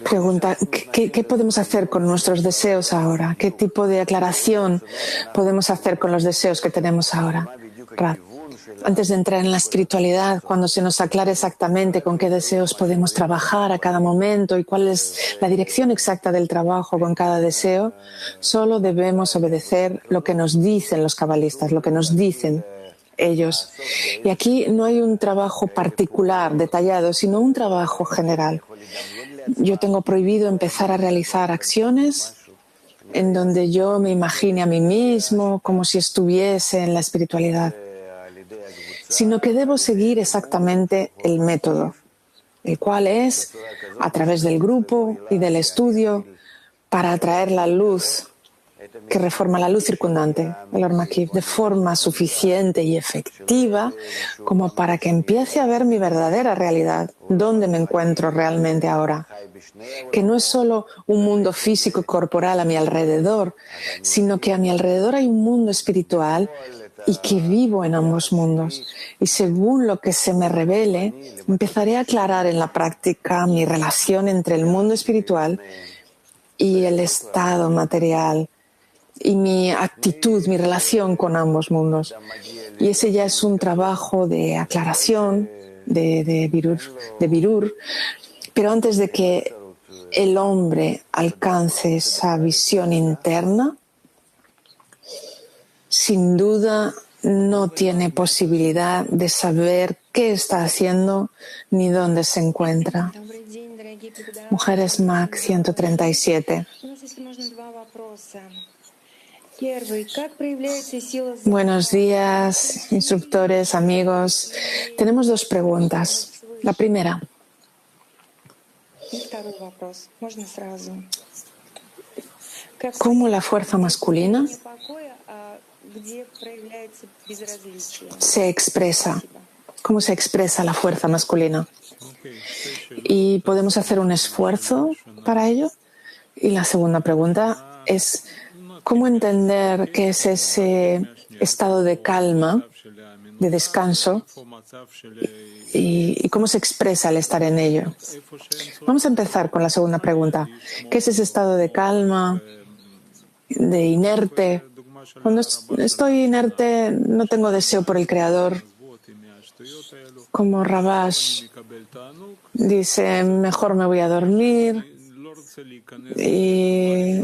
Pregunta, ¿qué podemos hacer con nuestros deseos ahora? ¿Qué tipo de aclaración podemos hacer con los deseos que tenemos ahora? Antes de entrar en la espiritualidad, cuando se nos aclare exactamente con qué deseos podemos trabajar a cada momento y cuál es la dirección exacta del trabajo con cada deseo, solo debemos obedecer lo que nos dicen los cabalistas, lo que nos dicen ellos. Y aquí no hay un trabajo particular, detallado, sino un trabajo general. Yo tengo prohibido empezar a realizar acciones en donde yo me imagine a mí mismo como si estuviese en la espiritualidad, sino que debo seguir exactamente el método, el cual es a través del grupo y del estudio para atraer la luz que reforma la luz circundante, el Or Makif, de forma suficiente y efectiva como para que empiece a ver mi verdadera realidad, dónde me encuentro realmente ahora. Que no es solo un mundo físico y corporal a mi alrededor, sino que a mi alrededor hay un mundo espiritual y que vivo en ambos mundos. Y según lo que se me revele, empezaré a aclarar en la práctica mi relación entre el mundo espiritual y el estado material, y mi actitud, mi relación con ambos mundos. Y ese ya es un trabajo de aclaración, de birur. Pero antes de que el hombre alcance esa visión interna, sin duda no tiene posibilidad de saber qué está haciendo ni dónde se encuentra. Mujeres MAC 137. Buenos días, instructores, amigos. Tenemos dos preguntas. La primera. ¿Cómo la fuerza masculina se expresa? ¿Cómo se expresa la fuerza masculina? ¿Y podemos hacer un esfuerzo para ello? Y la segunda pregunta es, ¿cómo entender qué es ese estado de calma, de descanso, y cómo se expresa el estar en ello? Vamos a empezar con la segunda pregunta. ¿Qué es ese estado de calma, de inerte? Cuando estoy inerte, no tengo deseo por el Creador. Como Rabash dice, mejor me voy a dormir, y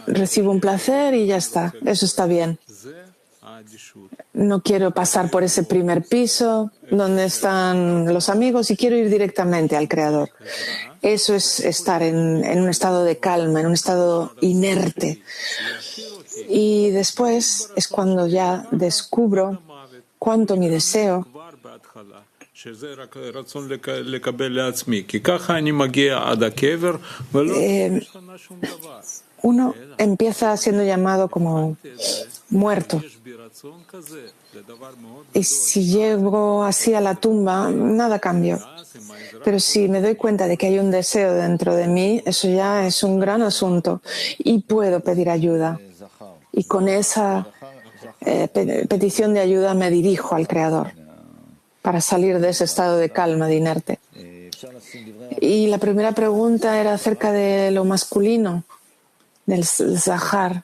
recibo un placer y ya está. Eso está bien. No quiero pasar por ese primer piso donde están los amigos y quiero ir directamente al Creador. Eso es estar en un estado de calma, en un estado inerte. Y después es cuando ya descubro cuánto mi deseo uno empieza siendo llamado como muerto. Y si llego así a la tumba, nada cambió. Pero si me doy cuenta de que hay un deseo dentro de mí, eso ya es un gran asunto y puedo pedir ayuda. Y con esa petición de ayuda me dirijo al Creador para salir de ese estado de calma, de inerte. Y la primera pregunta era acerca de lo masculino, del Zahar.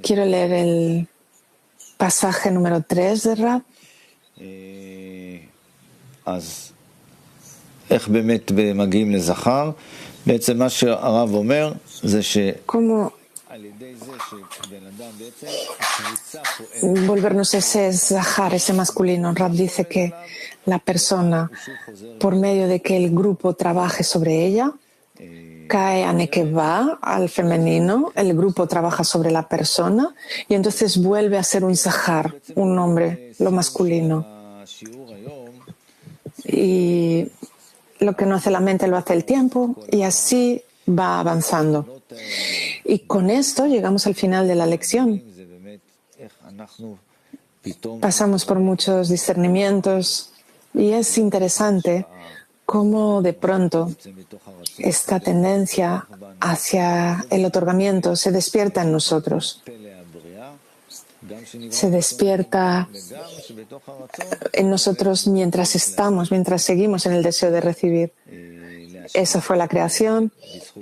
Quiero leer el pasaje número 3 de Rab. ¿Cómo volvernos ese Zahar, ese masculino? Rab dice que la persona, por medio de que el grupo trabaje sobre ella, cae a Nekevá, al femenino, el grupo trabaja sobre la persona y entonces vuelve a ser un Zahar, un hombre, lo masculino. Y lo que no hace la mente lo hace el tiempo y así va avanzando. Y con esto llegamos al final de la lección. Pasamos por muchos discernimientos y es interesante cómo de pronto esta tendencia hacia el otorgamiento se despierta en nosotros. Se despierta en nosotros mientras seguimos en el deseo de recibir. Esa fue la creación,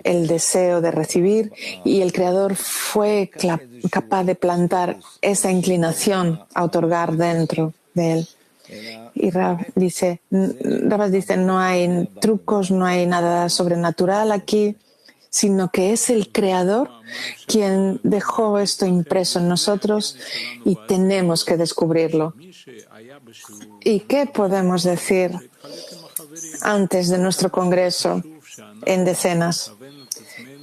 el deseo de recibir, y el Creador fue capaz de plantar esa inclinación a otorgar dentro de él. Y Rabas dice, no hay trucos, no hay nada sobrenatural aquí, sino que es el Creador quien dejó esto impreso en nosotros y tenemos que descubrirlo. ¿Y qué podemos decir antes de nuestro congreso en decenas?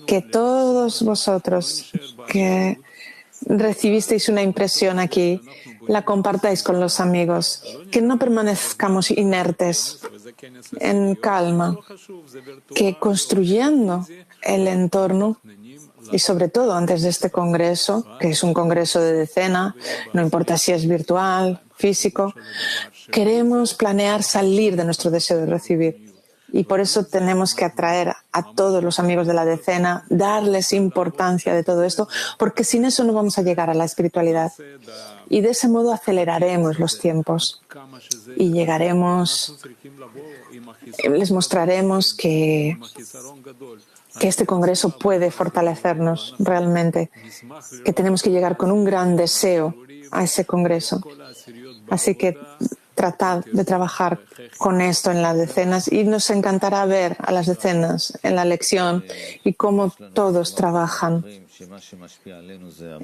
Que todos vosotros que recibisteis una impresión aquí, la compartáis con los amigos, que no permanezcamos inertes, en calma, que construyendo el entorno, y sobre todo antes de este congreso, que es un congreso de decena, no importa si es virtual, físico, queremos planear salir de nuestro deseo de recibir. Y por eso tenemos que atraer a todos los amigos de la decena, darles importancia de todo esto, porque sin eso no vamos a llegar a la espiritualidad. Y de ese modo aceleraremos los tiempos y llegaremos, les mostraremos que este congreso puede fortalecernos realmente, que tenemos que llegar con un gran deseo a ese congreso. Así que tratad de trabajar con esto en las decenas y nos encantará ver a las decenas en la lección y cómo todos trabajan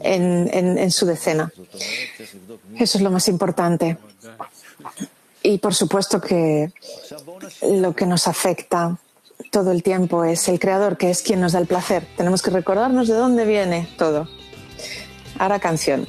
en su decena. Eso es lo más importante. Y por supuesto que lo que nos afecta todo el tiempo es el Creador, que es quien nos da el placer. Tenemos que recordarnos de dónde viene todo. Ahora canción.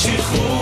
שחרור